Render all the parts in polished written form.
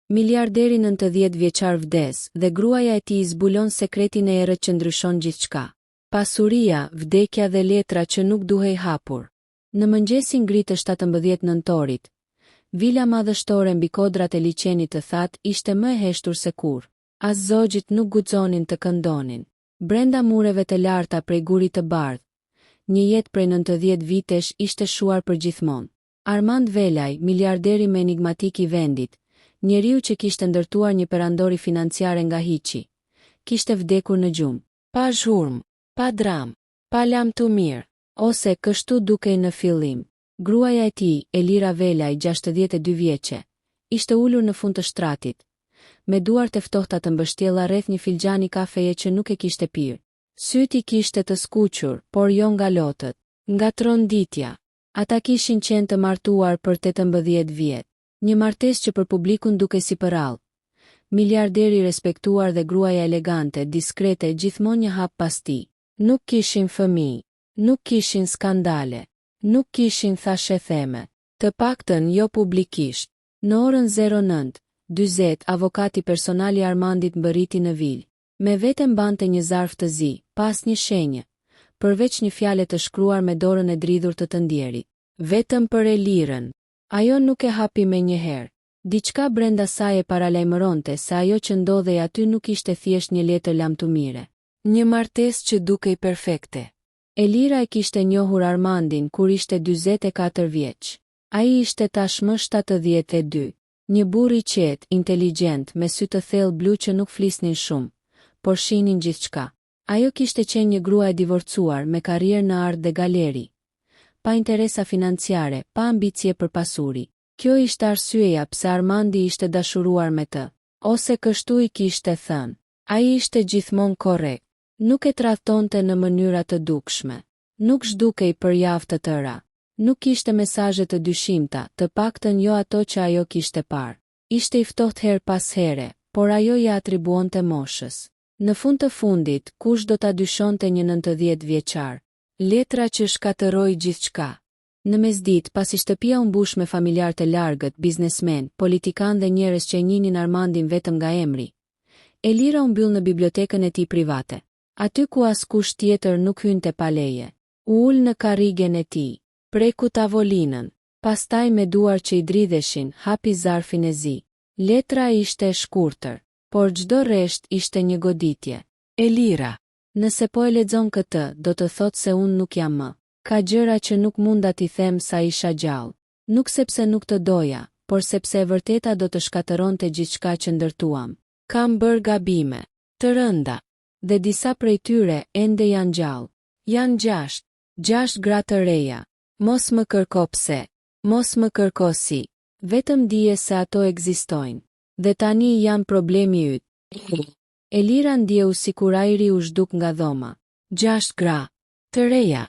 Miliarderi 90 vjeçar vdes dhe gruaja e tij zbulon sekretin e errët që ndryshon gjithçka. Pasuria, vdekja dhe letra që nuk duhej hapur. Në mëngjesin ngritë 17 nëntorit. Vila madhështore mbi kodrat e liçenit të thatë ishte më e heshtur se kur. As zogjit nuk guxonin të këndonin. Brenda mureve të larta prej gurit të bardh, një jetë prej 90 vitesh ishte shuar për gjithmonë. Armand Velaj, miliarderi më enigmatik i vendit, njeriu që kishte ndërtuar një perandori financiare nga hiçi, kishte vdekur në gjumë, pa zhurmë, pa dram, pa lam të mirë, ose kështu dukej në fillim. Gruaja e tij, Elira Velaj, 62 vjeçe, ishte ulur në fund të shtratit, me duart e ftohta të mbështjella rreth një filxhani kafeje që nuk e kishte pirë. Syti kishte të skuqur, por jo nga lotët, nga tronditja. Ata kishin qenë të martuar për 18 vjet. Një martesë që për publikun dukej si përrall. Miliarderi respektuar dhe gruaja elegante, diskrete, gjithmonë një hap pas tij. Nuk kishin fëmijë, nuk kishin skandale, nuk kishin thashe theme, të paktën jo publikisht. Në orën 09:40 avokati personal i Armandit mbërriti në vilë. Me vete mbante një zarf të zi, pas një shenjë, përveç një fjale të shkruar me dorën e dridhur të ndjerit. Vetëm për Elirën. Ajo nuk e hapi me njëherë. Diçka brenda saj e paralajmëronte se ajo që ndodhej aty nuk ishte thjesht një letër lamtumire. Një martesë që dukej perfekte. Elira e kishte njohur Armandin kur ishte 44 vjeç. Ai ishte tashmë 72. Një burr i qetë, inteligjent, me sy të thellë blu që nuk flisnin shumë, por shihnin gjithçka. Ajo kishte qenë një grua e divorcuar me karrierë në art dhe galeri, pa interesa financiare, pa ambicie për pasuri. Kjo ishte arsyeja pse Armandi ishte dashuruar me të, ose kështu i kishte thënë. Ai ishte gjithmonë korrekt, nuk e tradhtonte në mënyra të dukshme, nuk zhdukej për javë të tëra, nuk kishte mesazhe të dyshimta, të paktën jo ato që ajo kishte parë. Ishte i ftohtë her pas here, por ajo ja atribuonte moshës. Në fund të fundit, kush do ta dyshonte një 90 vjeçar? Letra që shkatërroi gjithçka. Në mesditë, pasi shtëpia u mbush me familjar të largët, biznesmen, politikan dhe njerëz që e njihnin Armandin vetëm nga emri, Elira u mbyll në bibliotekën e tij private, aty ku askush tjetër nuk hynte pa leje. U ul në karrigen e tij, preku tavolinën, pastaj me duar që i dridheshin, hapi zarfin e zi. Letra ishte e shkurtër, por çdo rresht ishte një goditje. Elira, nëse po e lexon këtë, do të thotë se unë nuk jam më. Ka gjëra që nuk munda t'i them sa isha gjallë. Nuk sepse nuk të doja, por sepse e vërteta do të shkatëronte gjithçka që ndërtuam. Kam bërë gabime, të rënda, dhe disa prej tyre ende janë gjallë. Janë 6 gra të reja. Mos më kërko pse, mos më kërko si, vetëm dije se ato ekzistojnë. Dhe tani janë problemi yt. Elira ndjeu sikur ajri u zhduk nga dhoma. 6 gra të reja.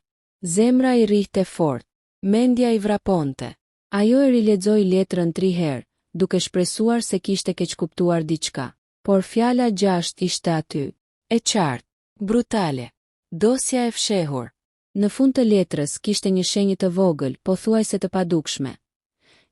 Zemra i rrihte fort, mendja i vraponte. Ajo e rilexoi letrën 3 herë, duke shpresuar se kishte keqkuptuar diçka. Por fjala 6 ishte aty, e qartë, brutale. Dosja e fshehur. Në fund të letrës kishte një shenjë të vogël, pothuajse të padukshme.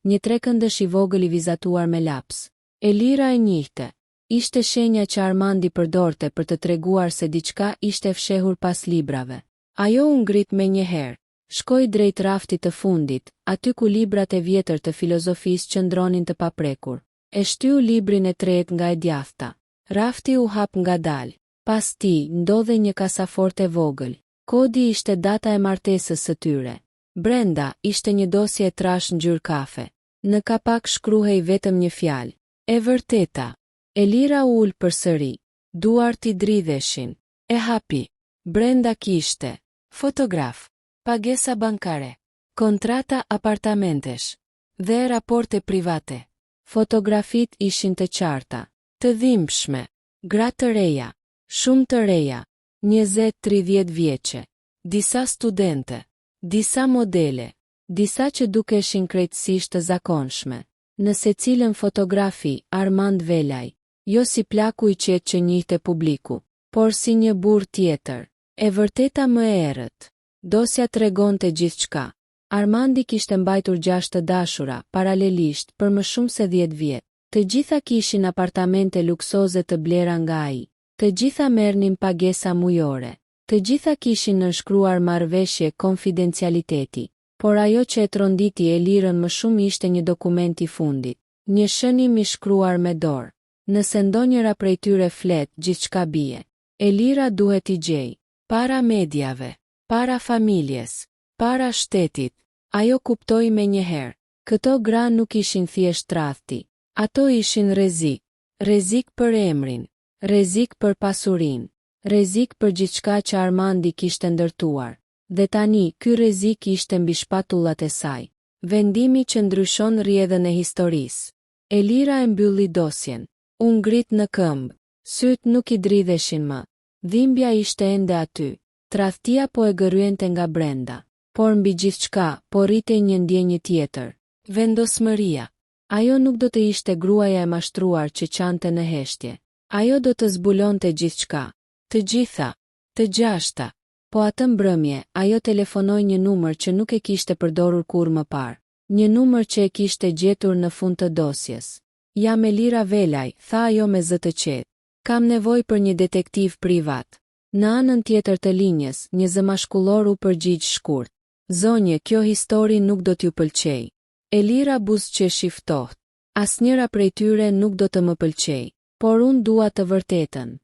Një trekëndësh i vogël i vizatuar me laps. Elira e njihte. Ishte shenja që Armandi përdorte për të treguar se diçka ishte fshehur pas librave. Ajo u ngrit me njëherë, shkoi drejt raftit të fundit, aty ku librat e vjetër të filozofisë qëndronin të paprekur. E shtyu librin e tretë nga e djathta. Rafti u hap ngadalë. Pas tij ndodhe një kasafortë e vogël. Kodi ishte data e martesës së tyre. Brenda ishte një dosje e trashë ngjyrë kafe. Në kapak shkruhej vetëm një fjalë. E vërteta. Elira u ul përsëri. Duart i dridheshin. E hapi. Brenda kishte fotograf, pagesa bankare, kontrata apartamentesh dhe raporte private. Fotografit ishin të qarta, të dhimbshme, gra të reja, shumë të reja, 20-30 vjeçe, disa studente, disa modele, disa që dukeshin krejtësisht të zakonshme. Në secilën fotografi, Armand Velaj, jo si plaku i qetë që njihte publiku, por si një burr tjetër. E vërteta më e errët. Dosja tregonte gjithçka. Armandi kishte mbajtur 6 të dashura, paralelisht, për më shumë se 10 vjet. Të gjitha kishin apartamente luksoze të blera nga ai. Të gjitha merrnin pagesa mujore. Të gjitha kishin nënshkruar marrëveshje konfidencialiteti. Por ajo që e tronditi Elirën më shumë ishte një dokument i fundit. Një shënim i shkruar me dorë. Nëse ndonjëra prej tyre flet, gjithçka bie. Elira duhet i gjej. Para mediave. Para familjes. Para shtetit. Ajo kuptoi menjëherë. Këto gra nuk ishin thjesht tradhti. Ato ishin rrezik. Rrezik për emrin. Rrezik për pasurinë. Rrezik për gjithçka që Armandi kishte ndërtuar. Dhe tani, ky rrezik ishte mbi shpatullat e saj. Vendimi që ndryshon rrjedhën e historisë. Elira e mbylli dosjen. U ngrit në këmbë. Syt nuk i dridheshin më. Dhimbja ishte ende aty. Tradhtia po e gëryente nga brenda. Por mbi gjithçka, po rritej një ndjenjë tjetër. Vendosmëria. Ajo nuk do të ishte gruaja e mashtruar që qante në heshtje. Ajo do të zbulonte gjithçka. Të gjitha. Të gjashta. Po atë mbrëmje, ajo telefonoi një numër që nuk e kishte përdorur kurrë më parë. Një numër që e kishte gjetur në fund të dosjes. Jam Elira Velaj, tha ajo me zë të qetë. Kam nevojë për një detektiv privat. Në anën tjetër të linjës, një zë mashkullor u përgjigj shkurt. Zonje, kjo histori nuk do t'ju pëlqej. Elira buzëqeshi ftohtë. Asnjëra prej tyre nuk do të më pëlqej, por unë dua të vërtetën.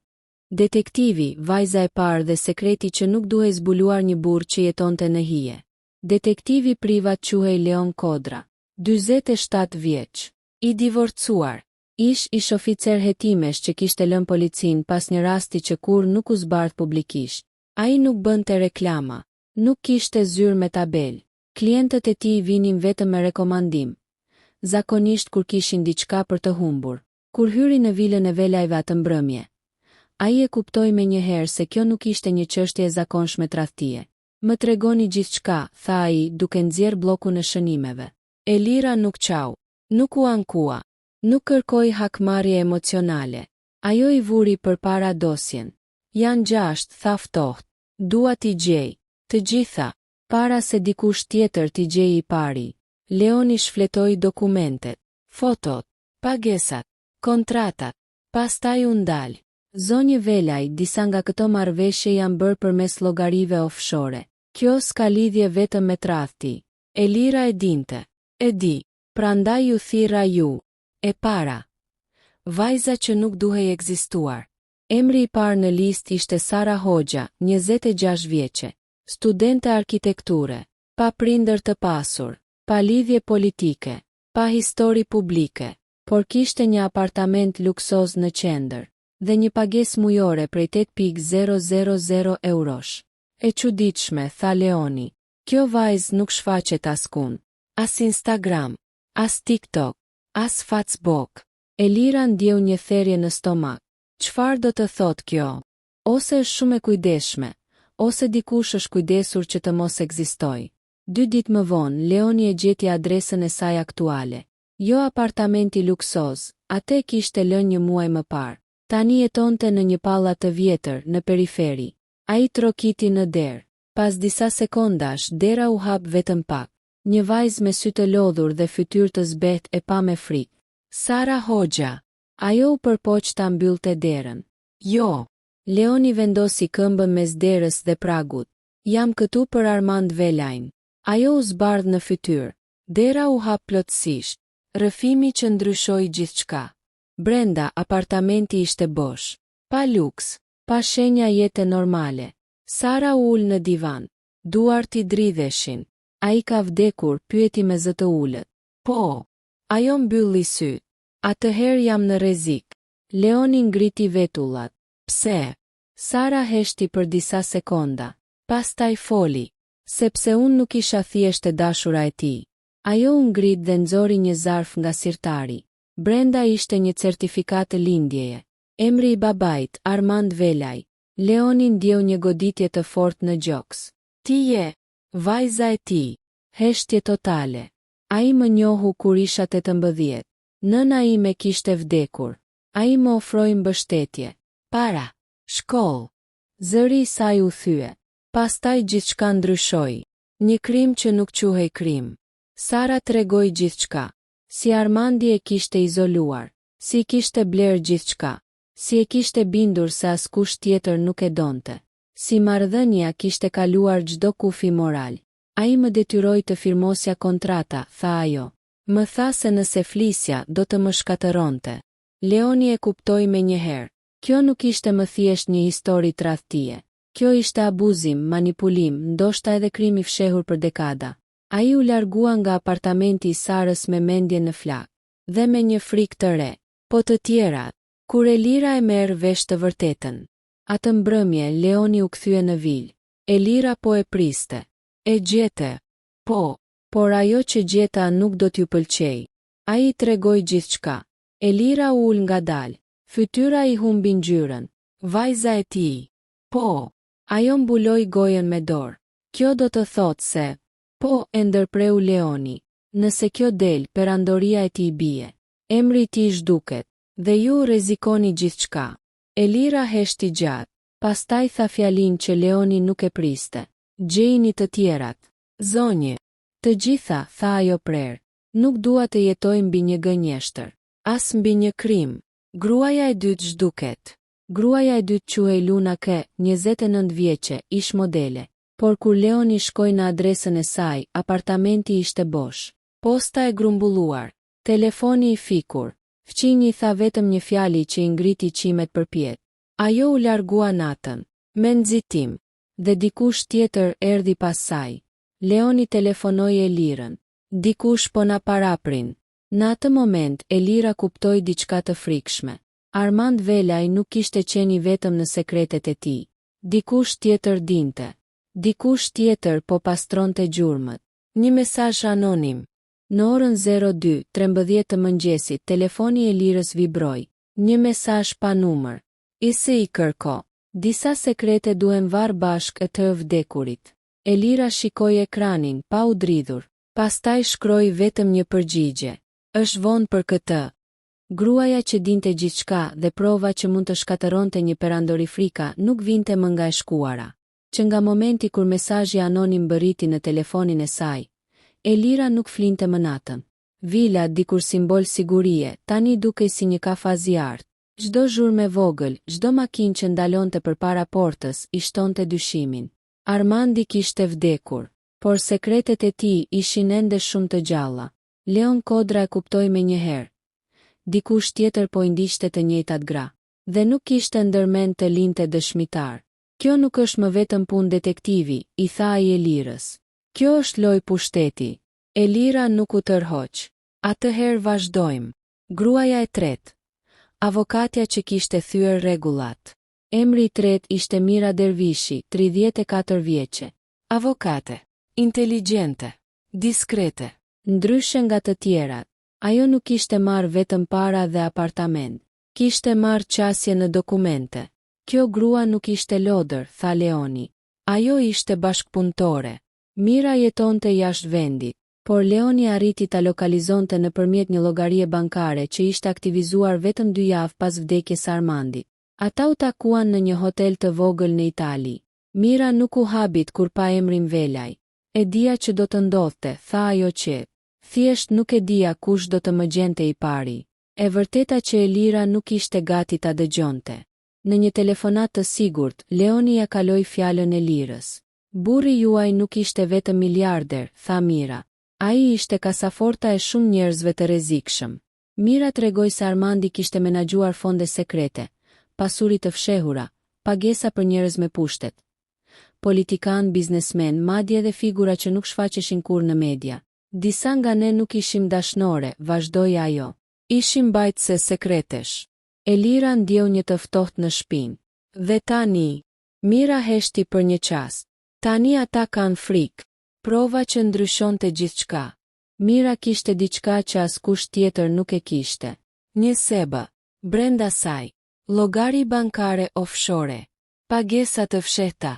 Detektivi, vajza e parë dhe sekreti që nuk duhej zbuluar një burr që jetonte në hije. Detektivi privat quhej Leon Kodra, 47 vjeç, i divorcuar. Ish oficer hetimesh që kishte lënë policinë pas një rasti që kur nuk u zbardh publikisht. Ai nuk bënte reklama, nuk kishte zyrë me tabel. Klientët e tij vinin vetëm me rekomandim. Zakonisht kur kishin diçka për të humbur. Kur hyri në vilën e Velajve atë mbrëmje, ai e kuptoi menjëherë se kjo nuk ishte një çështje e zakonshme tradhtie. Më tregoni gjithçka, tha ai, duke nxjerr bllokun e shënimeve. Elira nuk qau, nuk u ankua, nuk kërkoi hakmarrje emocionale. Ajo i vuri përpara dosjen. Janë 6, tha ftohtë. Dua t'i gjej, të gjitha, para se dikush tjetër t'i gjej i pari. Leoni shfletoi dokumentet, fotot, pagesat, kontratat. Pastaj u ndal. Zonjë Velaj, disa nga këto marrëveshje janë bërë përmes llogarive offshore. Kjo s'ka lidhje vetëm me tradhti. Elira e dinte. E di. Prandaj ju thirra ju. E para. Vajza që nuk duhej ekzistuar. Emri i parë në listë ishte Sara Hoxha, 26 vjeçe. Studente arkitekture. Pa prindër të pasur. Pa lidhje politike. Pa histori publike. Por kishte një apartament luksoz në qendër. Dhe një pagesë mujore prej 8.000 eurosh. E çuditshme, tha Leoni. Kjo vajzë nuk shfaqet askund. As Instagram, as TikTok, as Facebook. Elira ndjeu një therrje në stomak. Çfarë do të thotë kjo? Ose është shumë e kujdesshme, ose dikush është kujdesur që të mos ekzistojë. 2 ditë më vonë, Leoni e gjeti adresën e saj aktuale. Jo apartamenti luksoz, atë kishte lënë një muaj më parë. Tani jetonte në një pallat të vjetër në periferi. Ai trokiti në derë. Pas disa sekondash, dera u hap vetëm pak. Një vajzë me sy të lodhur dhe fytyrë të zbehtë e pa me frikë. Sara Hoxha. Ajo u përpoq ta mbyllte derën. Jo. Leoni vendosi këmbën mes derës dhe pragut. Jam këtu për Armand Velajn. Ajo u zbardh në fytyrë. Dera u hap plotësisht. Rrëfimi që ndryshoi gjithçka. Brenda, apartamenti ishte bosh. Pa luks, pa shenja jete normale. Sara u ul në divan. Duart i dridheshin. Ai ka vdekur, pyeti me zë të ulët. Po. Ajo mbylli syt. Atëherë jam në rrezik. Leoni ngriti vetullat. Pse? Sara heshti për disa sekonda. Pastaj foli. Sepse unë nuk isha thjesht e dashura e tij. Ajo u ngrit dhe nxori një zarf nga sirtari. Brenda ishte një certifikat të lindjeje. Emri i babait, Armand Velaj. Leoni ndjeu një goditje të fortë në gjoks. Ti je vajza e tij. Heshtje totale. Ai më njohu kur isha 18. Nëna ime kishte vdekur. Ai më ofroi mbështetje. Para. Shkollë. Zëri i saj u thye. Pastaj gjithçka ndryshoi. Një krim që nuk quhej krim. Sara tregoi gjithçka. Si Armandi e kishte izoluar. Si kishte bler gjithçka. Si e kishte bindur se askush tjetër nuk e donte. Si marrëdhënia kishte kaluar çdo kufi moral. Ai më detyroi të firmosja kontrata, tha ajo. Më tha se nëse flisja do të më shkatëronte. Leoni e kuptoi menjëherë. Kjo nuk ishte më thjesht një histori tradhtie. Kjo ishte abuzim, manipulim, ndoshta edhe krim i fshehur për dekada. Ai u largua nga apartamenti i Sarës me mendje në flak, dhe me një frikë të re. Po të tjerat, kur Elira e merr vesh të vërtetën. Atë mbrëmje Leoni u kthye në vilë. Elira po e priste. E gjete. Po, por ajo që gjeta nuk do t'ju pëlqej. Ai i tregoi gjithçka. Elira u ul ngadalë. Fytyra i humbi ngjyrën. Vajza e tij. Po. Ajo mbuloi gojën me dorë. Kjo do të thotë se. Po, e ndërpreu Leoni. Nëse kjo del, perandoria e tij bie. Emri i tij zhduket. Dhe ju rrezikoni gjithçka. Elira heshti gjatë. Pastaj tha fjalin që Leoni nuk e priste. Gjejini të tjerat. Zonjë. Të gjitha, tha ajo prerë. Nuk dua të jetoj mbi një gënjeshtër. As mbi një krim. Gruaja e dytë zhduket. Gruaja e dytë quhej Luna Ke, 29 vjeçe, ish modele. Por kur Leoni shkoi në adresën e saj, apartamenti ishte bosh. Posta e grumbulluar. Telefoni i fikur. Fqinji i tha vetëm një fjali që i ngriti qimet përpjet. Ajo u largua natën. Me nxitim. Dhe dikush tjetër erdhi pas saj. Leoni telefonoi Elirën. Dikush po na paraprin. Në atë moment, Elira kuptoi diçka të frikshme. Armand Velaj nuk kishte qenë vetëm në sekretet e tij. Dikush tjetër dinte. Dikush tjetër po pastronte gjurmët. Një mesazh anonim. Në orën 02:13 të mëngjesit, telefoni i Elirës vibroi. Një mesazh pa numër. Isi i kërko. Disa sekrete duhen varë bashkë të vdekurit. Elira shikoi ekranin, pa u dridhur. Pastaj shkroi vetëm një përgjigje. Është vonë për këtë. Gruaja që dinte gjithçka dhe prova që mund të shkatëronte një perandori frika nuk vinte më nga e shkuara. Që nga momenti kur mesazhi anonim bëriti në telefonin e saj, Elira nuk flinte më natën. Vila, dikur simbol sigurie, tani dukej si një kafazi art. Çdo zhurmë e vogël, çdo makinë që ndalonte përpara portës i shtonte dyshimin. Armandi kishte vdekur, por sekretet e tij ishin ende shumë të gjalla. Leon Kodra e kuptoi menjëherë. Dikush tjetër po i ndiqte të njëjtat gra, dhe nuk kishte ndërmend të linte dëshmitar. Kjo nuk është më vetëm punë detektivi, i tha ai Elirës. Kjo është lojë pushteti. Elira nuk u tërhoq. Atëherë vazhdojmë. Gruaja e tretë. Avokatja që kishte thyer rregullat. Emri i tretë ishte Mira Dervishi, 34 vjeçe. Avokate. Inteligjente. Diskrete. Ndryshe nga të tjerat, ajo nuk kishte marrë vetëm para dhe apartament. Kishte marrë qasje në dokumente. Kjo grua nuk ishte lodër, tha Leoni. Ajo ishte bashkpunëtore. Mira jetonte jashtë vendit, por Leoni arriti ta lokalizonte nëpërmjet një llogarie bankare që ishte aktivizuar vetëm 2 javë pas vdekjes së Armandit. Ata u takuan në një hotel të vogël në Itali. Mira nuk u habit kur pa emrin Velaj. E dija që do të ndodhte, tha ajo qetë. Thjesht nuk e dija kush do të më gjente i pari. E vërteta që Elira nuk ishte gati ta dëgjonte. Në një telefonat të sigurt, Leoni ja kaloi fjalën Elirës. Burri juaj nuk ishte vetëm miliarder, tha Mira. Ai ishte kasaforta e shumë njerëzve të rrezikshëm. Mira tregoi se Armandi kishte menaxhuar fonde sekrete, pasuri të fshehura, pagesa për njerëz me pushtet. Politikan, biznesmen, madje edhe figura që nuk shfaqeshin kurrë në media. Disa nga ne nuk ishim dashnore, vazhdoi ajo. Ishim mbajtëse sekretesh. Elira ndjeu një të ftohtë në shpinë. Dhe tani, Mira heshti për një çast. Tani ata kanë frikë. Prova që ndryshonte gjithçka. Mira kishte diçka që askush tjetër nuk e kishte. Një sebë. Brenda saj. Llogari bankare offshore. Pagesa të fshehta.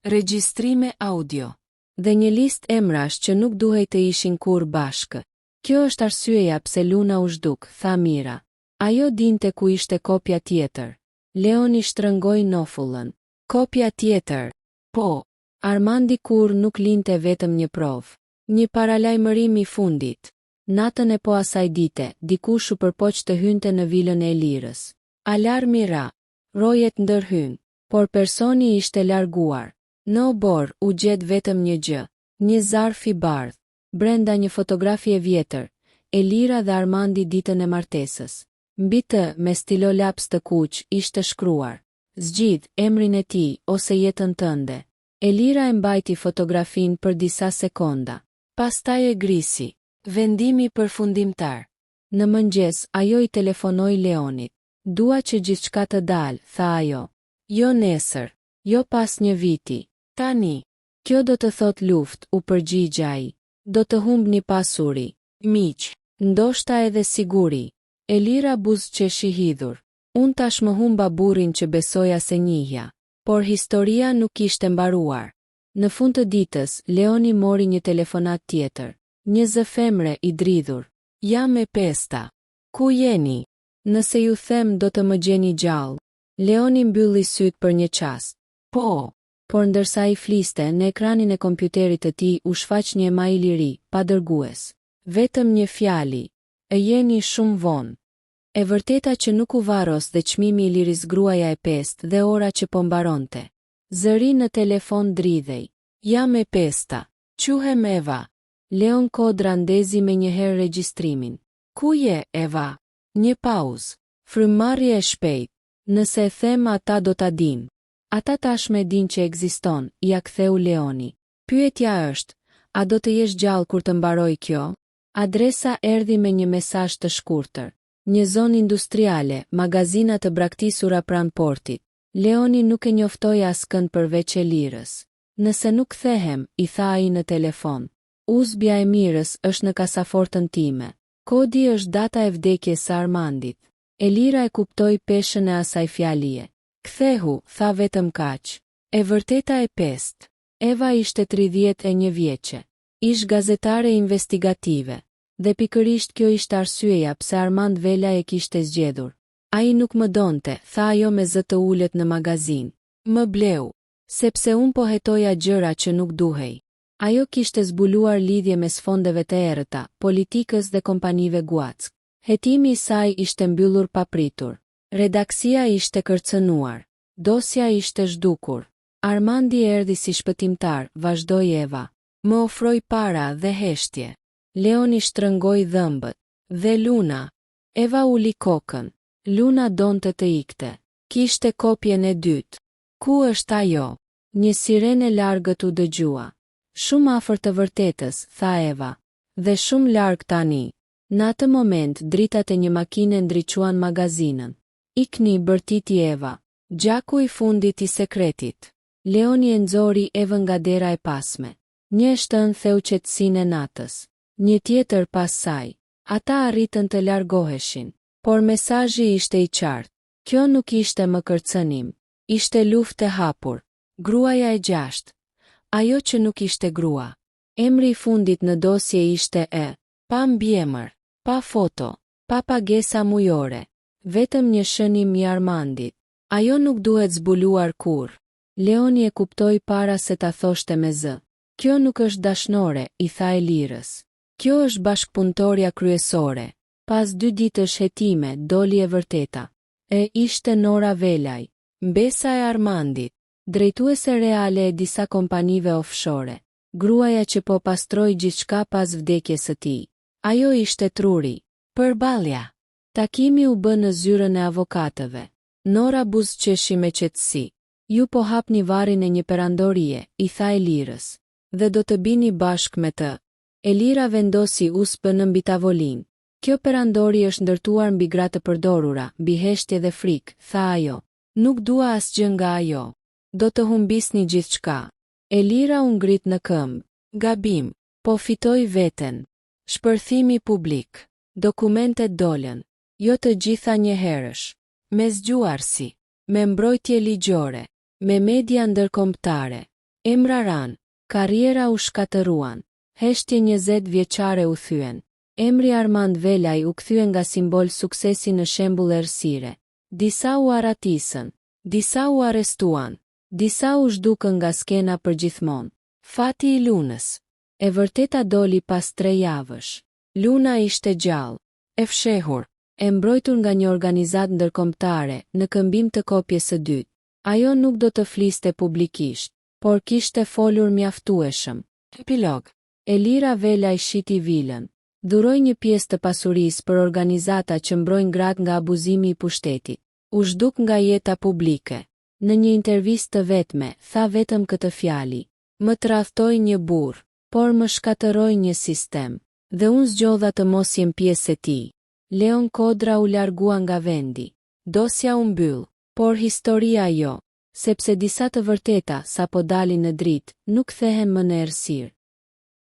Regjistrime audio. Dhe një listë emrash që nuk duhej të ishin kurrë bashkë. Kjo është arsyeja pse Luna u zhduk, tha Mira. Ajo dinte ku ishte kopja tjetër. Leoni shtrëngoi nofullën. Kopja tjetër. Po, Armandi kurrë nuk linte vetëm një provë. Një paralajmërim i fundit. Natën e po asaj dite, dikush u përpoq të hynte në vilën e Elirës. Alarmi ra. Rojet ndërhyn, por personi ishte larguar. Në obor u gjet vetëm një gjë, një zarf i bardhë. Brenda një fotografi e vjetër, Elira dhe Armandi ditën e martesës. Mbi të, me stilolaps të kuq, ishte shkruar: "Zgjidh emrin e tij ose jetën tënde." Elira e mbajti fotografin për disa sekonda. Pastaj e grisi. Vendimi përfundimtar. Në mëngjes, ajo i telefonoi Leonit. "Dua që gjithçka të dalë," tha ajo. "Jo nesër, jo pas një viti. Tani." "Kjo do të thot luftë," u përgjigj ai. "Do të humbni pasuri, miq, ndoshta edhe siguri." Elira buzëqeshi hidhur. "Unë tash më humba burrin që besoja se njihja." Por historia nuk ishte mbaruar. Në fund të ditës, Leoni mori një telefonat tjetër. Një zë femre i dridhur. "Jam e pesta. Ku jeni? Nëse ju them do të më gjeni gjallë." Leoni mbylli sytë për një çast. "Po." Por ndërsa ai fliste, në ekranin e kompjuterit të tij u shfaq një email i ri, pa dërgues. Vetëm një fjali: "E jeni shumë vonë." E vërteta që nuk u varros dhe çmimi i Liris, gruaja e pestë dhe ora që po mbaronte. Zëri në telefon dridhej. "Jam e pesta. Quhem Eva." Leon Kodra ndezi me njëherë regjistrimin. "Ku je, Eva?" Një pauzë. "Frymëmarrje e shpejt. Nëse e them ata do ta dinë." "Ata tashmë e dinë që ekziston," ja ktheu Leoni. "Pyetja është, a do të jesh gjallë kur të mbaroj kjo?" Adresa erdhi me një mesazh të shkurtër. Një zonë industriale, magazina të braktisura pranë portit. Leoni nuk e njoftoi askënd përveç Elirës. "Nëse nuk kthehem," i tha ai në telefon, "Uzbja e mirës është në kasafortën time. Kodi është data e vdekjes së Armandit." Elira e kuptoi peshën e asaj fjalie. "Kthehu," tha vetëm kaq. E vërteta e pestë. Eva ishte 31 vjeçe. Ish gazetare investigative. Dhe pikërisht kjo ishte arsyeja pse Armand Vela e kishte zgjedhur. "Ai nuk më donte," tha ajo me zë të ulët në magazin. "Më bleu. Sepse unë po hetoja gjëra që nuk duhej." Ajo kishte zbuluar lidhje mes fondeve të errëta, politikës dhe kompanive guack. Hetimi i saj ishte mbyllur papritur. Redaksia ishte kërcënuar. Dosja ishte zhdukur. "Armandi erdhi si shpëtimtar," vazhdoi Eva. "Më ofroi para dhe heshtje." Leoni shtrëngoi dhëmbët. "Dhe Luna?" Eva uli kokën. Luna donte të ikte. Kishte kopjen e dytë. "Ku është ajo?" Një sirene largët u dëgjua. "Shumë afër të vërtetës," tha Eva. "Dhe shumë larg tani." Në atë moment dritat e një makine ndriçuan magazinën. "Ikni," bërtiti Eva. "Gjaku i fundit i sekretit." Leoni e nxori Evën nga dera e pasme. Një shtën theu qetësinë e natës. Një tjetër pas saj. Ata arritën të largoheshin. Por mesazhi ishte i qartë. Kjo nuk ishte më kërcënim. Ishte luftë e hapur. Gruaja e 6. Ajo që nuk ishte grua. Emri i fundit në dosje ishte E. Pa mbiemër, pa foto, pa pagesa mujore. Vetëm një shënim i Armandit. Ajo nuk duhet zbuluar kur. Leoni e kuptoi para se ta thoshte me zë. "Kjo nuk është dashnore," i tha Elirës. "Kjo është bashkpunëtorja kryesore." Pas 2 ditësh hetime, doli e vërteta. Ishte Nora Velaj, mbesa e Armandit, drejtuese reale e disa kompanive offshore. Gruaja që po pastroi gjithçka pas vdekjes së tij. Ajo ishte truri. Përballja. Takimi u bë në zyrën e avokatëve. Nora buzëqeshi me qetësi. "Ju po hapni varrin e një perandorie," i tha Elirës. "Dhe do të bini bashk me të." Elira vendosi USB mbi tavolinë. "Kjo perandori është ndërtuar mbi gra të përdorura, mbi heshtje dhe frikë," tha ajo. "Nuk dua asgjë nga ajo. Do të humbisni gjithçka." Elira u ngrit në këmbë. "Gabim, po fitoi veten." Shpërthimi publik. Dokumentet dolën. Jo të gjitha njëherësh. Me zgjuarsi. Me mbrojtje ligjore. Me media ndërkombëtare. Emra ran. Karriera u shkatëruan. Heshtje 20 vjeçare u thyen. Emri Armand Velaj u kthye nga simbol suksesi në shembull errësire. Disa u aratisën. Disa u arrestuan. Disa u zhdukën nga skena përgjithmonë. Fati i Lunës. E vërteta doli pas 3 javësh. Luna ishte gjallë, e fshehur, e mbrojtur nga një organizatë ndërkombëtare në këmbim të kopjes së dytë. Ajo nuk do të fliste publikisht, por kishte folur mjaftueshëm. Epilog. Elira Vela i shiti vilën. Dhuroi një pjesë të pasurisë për organizata që mbrojnë gratë nga abuzimi i pushtetit. U zhduk nga jeta publike. Në një intervistë të vetme, tha vetëm këtë fjali: "Më tradhtoi një burr, por më shkatërroi një sistem, dhe unë zgjodha të mos jem pjesë e tij." Leon Kodra u largua nga vendi. Dosja u mbyll, por historia jo, sepse disa të vërteta sapo dalin në dritë, nuk kthehen më në errësirë.